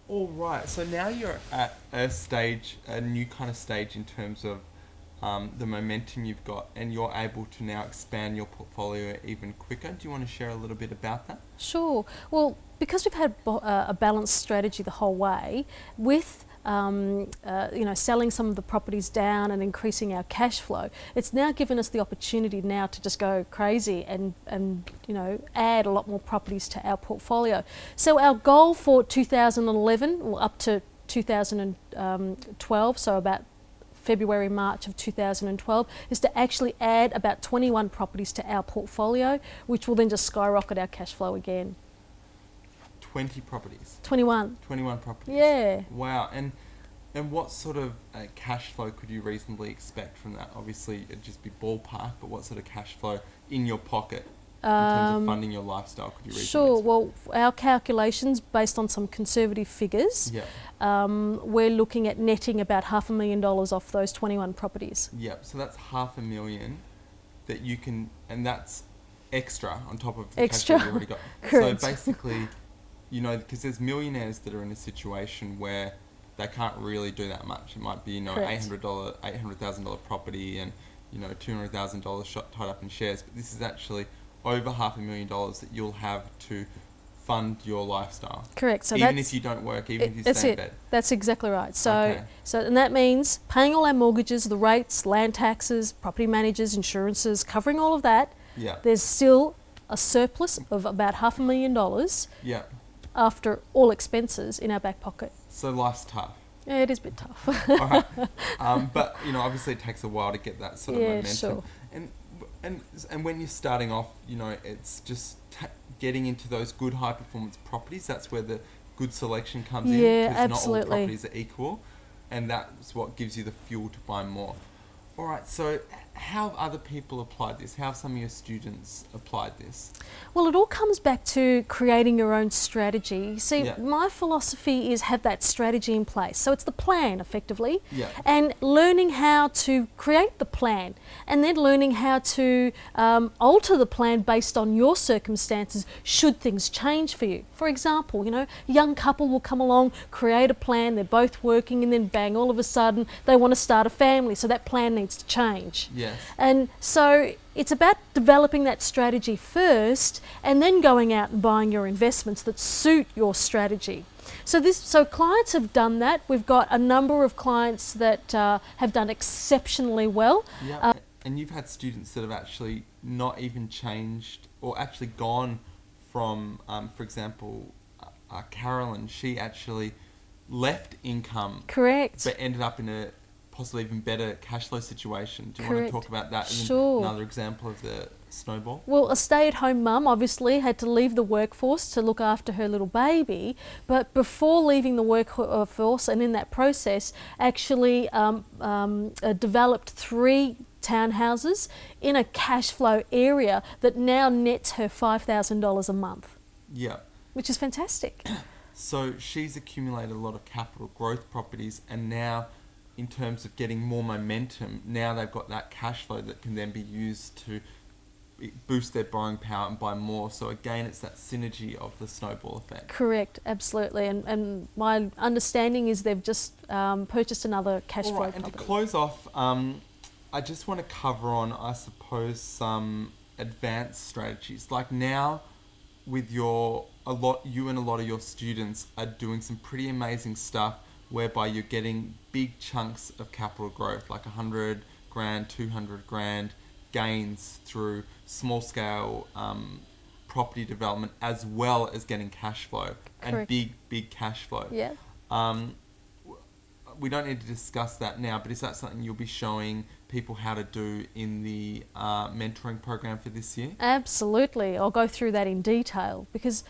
All right. So now you're at a new kind of stage in terms of the momentum you've got, and you're able to now expand your portfolio even quicker. Do you want to share a little bit about that? Sure. Well, because we've had a balanced strategy the whole way, with selling some of the properties down and increasing our cash flow, it's now given us the opportunity now to just go crazy and add a lot more properties to our portfolio. So our goal for 2011, well, up to 2012, so about February, March of 2012, is to actually add about 21 properties to our portfolio, which will then just skyrocket our cash flow again. 20 properties. 21. 21 properties. Yeah. Wow. And what sort of cash flow could you reasonably expect from that? Obviously, it'd just be ballpark, but what sort of cash flow in your pocket in terms of funding your lifestyle could you reasonably Sure. expect? Well, our calculations, based on some conservative figures, Yeah. we're looking at netting about $500,000 off those 21 properties. Yep. So that's 500,000 that you can, and that's extra on top of the Extra. cash flow you already got. Correct. So basically, because there's millionaires that are in a situation where they can't really do that much. It might be, Correct. $800,000 property and, $200,000 tied up in shares. But this is actually over $500,000 that you'll have to fund your lifestyle. Correct. So even that's, if you don't work, even if you that's stay in it. bed. That's exactly right. So, Okay. and that means paying all our mortgages, the rates, land taxes, property managers, insurances, covering all of that. Yeah. There's still a surplus of about $500,000 Yeah. after all expenses in our back pocket. So life's tough. Yeah, it is a bit tough. All right. But obviously it takes a while to get that sort of Yeah, momentum. sure. And when you're starting off, it's just getting into those good high performance properties. That's where the good selection comes in. Yeah, Because not all absolutely. properties are equal, and that's what gives you the fuel to buy more. All right. So how have other people applied this? How have some of your students applied this? Well, it all comes back to creating your own strategy. See, Yeah. my philosophy is have that strategy in place. So it's the plan, effectively, Yeah. and learning how to create the plan, and then learning how to alter the plan based on your circumstances should things change for you. For example, a young couple will come along, create a plan, they're both working, and then bang, all of a sudden they want to start a family, so that plan needs to change. Yes. And so it's about developing that strategy first and then going out and buying your investments that suit your strategy. So clients have done that. We've got a number of clients that have done exceptionally well. Yeah. And you've had students that have actually not even changed or actually gone from, for example, Carolyn, she actually left income Correct. but ended up in a possibly even better cash flow situation. Do you Correct. want to talk about that? And Sure. another example of the snowball? Well, a stay-at-home mum obviously had to leave the workforce to look after her little baby, but before leaving the workforce and in that process actually developed 3 townhouses in a cash flow area that now nets her $5,000 a month, Yeah. which is fantastic. So she's accumulated a lot of capital growth properties, and now in terms of getting more momentum, now they've got that cash flow that can then be used to boost their borrowing power and buy more. So again, it's that synergy of the snowball effect. Correct, absolutely. And my understanding is they've just purchased another cash All flow right, and to property. close off, I just want to cover on, I suppose, some advanced strategies. Like now, with you and a lot of your students are doing some pretty amazing stuff whereby you're getting big chunks of capital growth, like 100 grand, 200 grand gains through small scale property development, as well as getting cash flow and Correct. big cash flow. Yeah. We don't need to discuss that now, but is that something you'll be showing people how to do in the mentoring program for this year? Absolutely. I'll go through that in detail because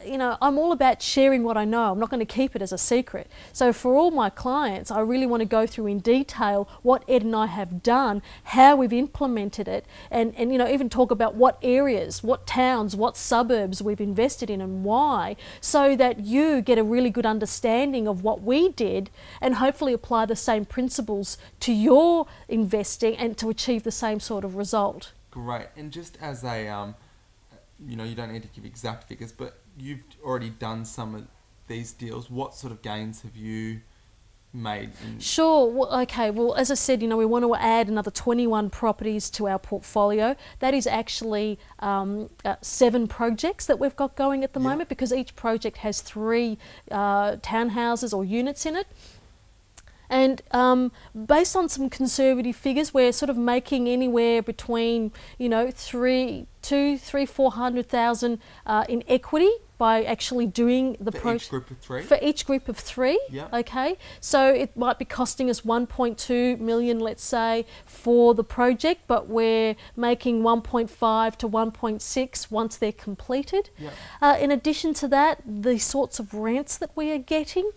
I'm all about sharing what I know. I'm not going to keep it as a secret. So for all my clients, I really want to go through in detail what Ed and I have done, how we've implemented it, and even talk about what areas, what towns, what suburbs we've invested in and why, so that you get a really good understanding of what we did and hopefully apply the same principles to your investing and to achieve the same sort of result. Great. And just as a, you don't need to give exact figures, but you've already done some of these deals, what sort of gains have you made? Sure. Well, okay. Well, as I said, we want to add another 21 properties to our portfolio. That is actually 7 projects that we've got going at the moment, because each project has 3 townhouses or units in it. And based on some conservative figures, we're sort of making anywhere between, 400,000 in equity by actually doing the project. Each group of 3? For each group of 3, yeah. Okay. So it might be costing us 1.2 million, let's say, for the project, but we're making 1.5 to 1.6 once they're completed. Yeah. In addition to that, the sorts of rents that we are getting,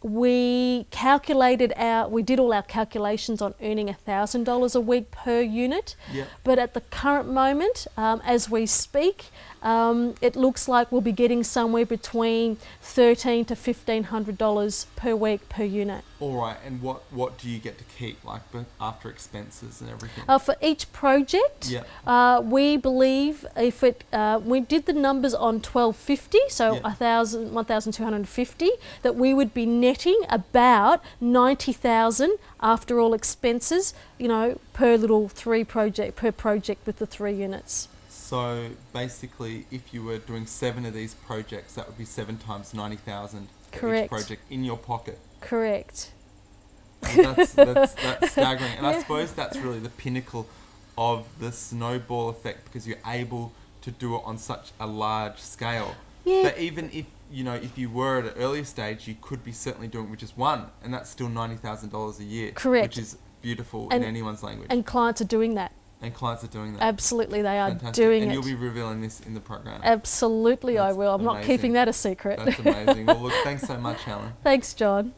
we did all our calculations on earning $1,000 a week per unit. Yep. But at the current moment, as we speak, it looks like we'll be getting somewhere between $1,300 to $1,500 per week per unit. All right, and what do you get to keep, like after expenses and everything? For each project, we believe if we did the numbers on $1,250, so $1,250, that we would be netting about $90,000 after all expenses, per project with the 3 units. So basically, if you were doing 7 of these projects, that would be 7 times 90,000 for each project in your pocket. Correct. Well, that's staggering. And I suppose that's really the pinnacle of the snowball effect, because you're able to do it on such a large scale. Yeah. But even if you were at an earlier stage, you could be certainly doing with just 1, and that's still $90,000 a year. Correct. Which is beautiful in anyone's language. And clients are doing that. Absolutely, they are Fantastic. doing and it. you'll be revealing this in the program. Absolutely, I will. I'm not keeping that a secret. That's amazing. Well, look, thanks so much, Helen. Thanks, John.